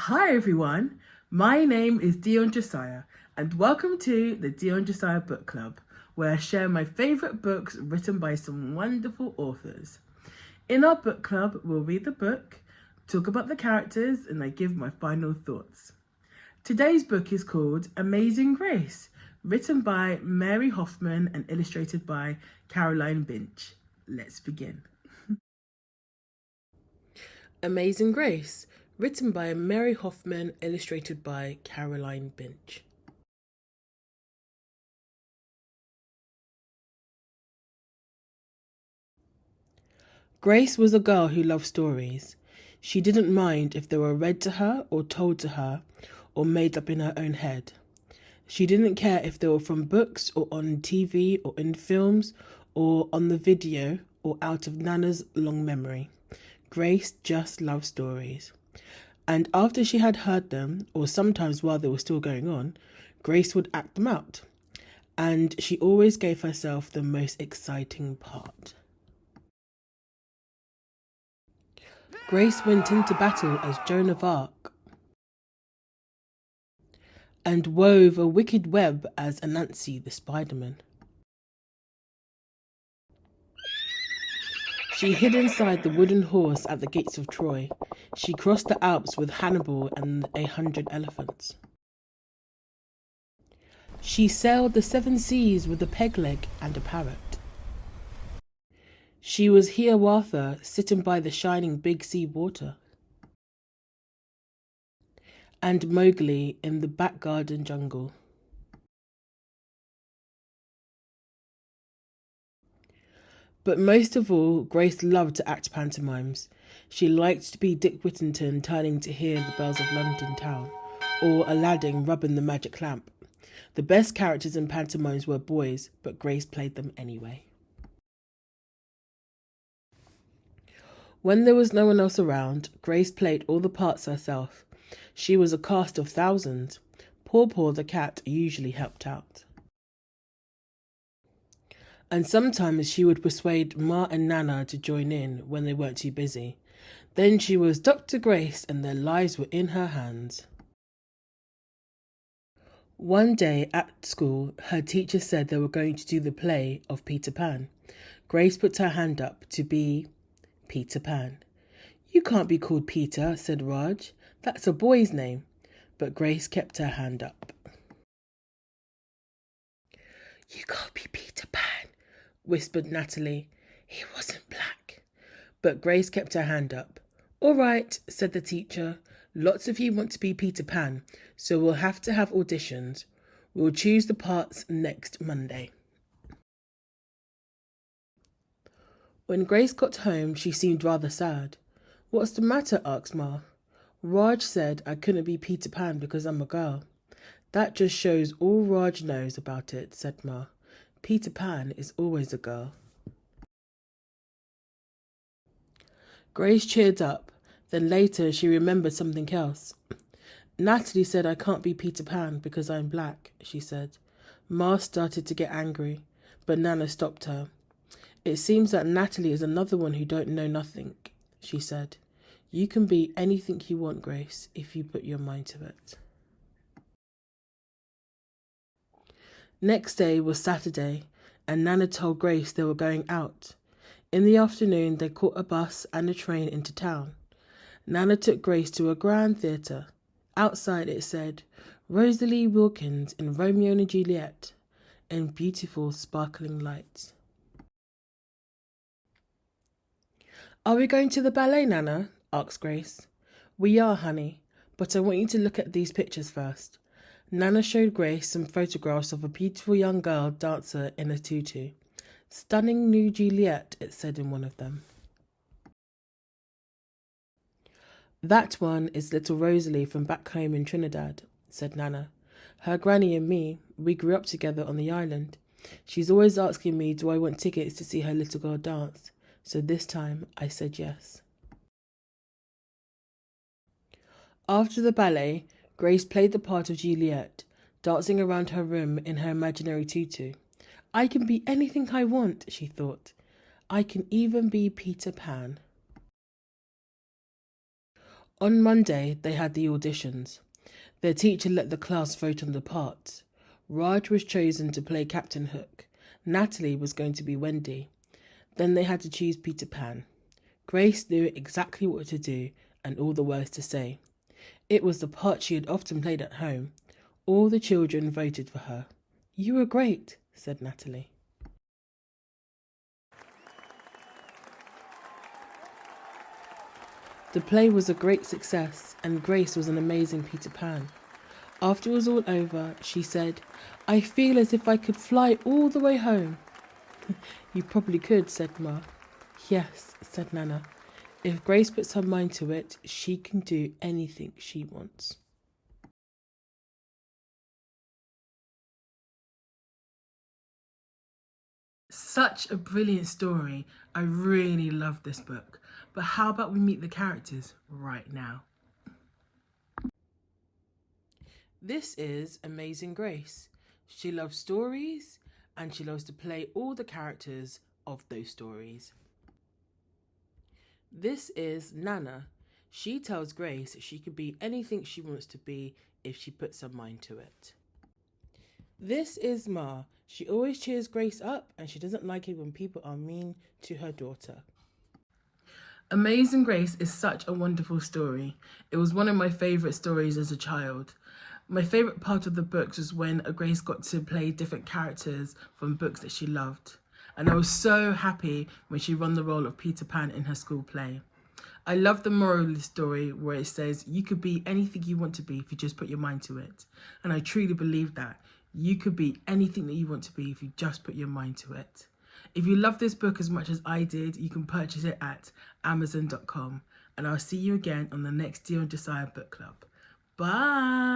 Hi everyone, my name is Dion Josiah and welcome to the Dion Josiah Book Club, where I share my favourite books written by some wonderful authors. In our book club, we'll read the book, talk about the characters, and I give my final thoughts. Today's book is called Amazing Grace, written by Mary Hoffman and illustrated by Caroline Binch. Let's begin. Amazing Grace, written by Mary Hoffman, illustrated by Caroline Binch. Grace was a girl who loved stories. She didn't mind if they were read to her or told to her or made up in her own head. She didn't care if they were from books or on TV or in films or on the video or out of Nana's long memory. Grace just loved stories. And after she had heard them, or sometimes while they were still going on, Grace would act them out. And she always gave herself the most exciting part. Grace went into battle as Joan of Arc and wove a wicked web as Anansi the Spider-Man. She hid inside the wooden horse at the gates of Troy. She crossed the Alps with Hannibal and 100 elephants. She sailed the 7 seas with a peg leg and a parrot. She was Hiawatha sitting by the shining big sea water. And Mowgli in the back garden jungle. But most of all, Grace loved to act pantomimes. She liked to be Dick Whittington turning to hear the bells of London town, or Aladdin rubbing the magic lamp. The best characters in pantomimes were boys, but Grace played them anyway. When there was no one else around, Grace played all the parts herself. She was a cast of thousands. Paw Paw the cat usually helped out. And sometimes she would persuade Ma and Nana to join in when they weren't too busy. Then she was Dr. Grace and their lives were in her hands. One day at school, her teacher said they were going to do the play of Peter Pan. Grace put her hand up to be Peter Pan. "You can't be called Peter," said Raj. "That's a boy's name." But Grace kept her hand up. "You can't be Peter Pan," whispered Natalie. "He wasn't black." But Grace kept her hand up. "All right," said the teacher. "Lots of you want to be Peter Pan, so we'll have to have auditions. We'll choose the parts next Monday." When Grace got home, she seemed rather sad. "What's the matter?" asked Ma. "Raj said I couldn't be Peter Pan because I'm a girl." "That just shows all Raj knows about it," said Ma. "Peter Pan is always a girl." Grace cheered up. Then later she remembered something else. "Natalie said I can't be Peter Pan because I'm black," she said. Ma started to get angry, but Nana stopped her. "It seems that Natalie is another one who don't know nothing," she said. "You can be anything you want, Grace, if you put your mind to it." Next day was Saturday, and Nana told Grace they were going out. In the afternoon, they caught a bus and a train into town. Nana took Grace to a grand theatre. Outside it said, "Rosalie Wilkins in Romeo and Juliet," in beautiful sparkling lights. "Are we going to the ballet, Nana?" asked Grace. "We are, honey, but I want you to look at these pictures first." Nana showed Grace some photographs of a beautiful young girl dancer in a tutu. "Stunning new Juliet," it said in one of them. "That one is little Rosalie from back home in Trinidad," said Nana. "Her granny and me, we grew up together on the island. She's always asking me do I want tickets to see her little girl dance. So this time I said yes." After the ballet, Grace played the part of Juliet, dancing around her room in her imaginary tutu. "I can be anything I want," she thought. "I can even be Peter Pan." On Monday, they had the auditions. Their teacher let the class vote on the parts. Raj was chosen to play Captain Hook. Natalie was going to be Wendy. Then they had to choose Peter Pan. Grace knew exactly what to do and all the words to say. It was the part she had often played at home. All the children voted for her. "You were great," said Natalie. The play was a great success, and Grace was an amazing Peter Pan. After it was all over, she said, "I feel as if I could fly all the way home." "You probably could," said Ma. "Yes," said Nana. "If Grace puts her mind to it, she can do anything she wants." Such a brilliant story. I really love this book. But how about we meet the characters right now? This is Amazing Grace. She loves stories and she loves to play all the characters of those stories. This is Nana. She tells Grace she can be anything she wants to be if she puts her mind to it. This is Ma. She always cheers Grace up and she doesn't like it when people are mean to her daughter. Amazing Grace is such a wonderful story. It was one of my favourite stories as a child. My favourite part of the books was when Grace got to play different characters from books that she loved. And I was so happy when she won the role of Peter Pan in her school play. I love the moral of the story where it says you could be anything you want to be if you just put your mind to it. And I truly believe that. You could be anything that you want to be if you just put your mind to it. If you love this book as much as I did, you can purchase it at Amazon.com. And I'll see you again on the next Dear and Josiah Book Club. Bye!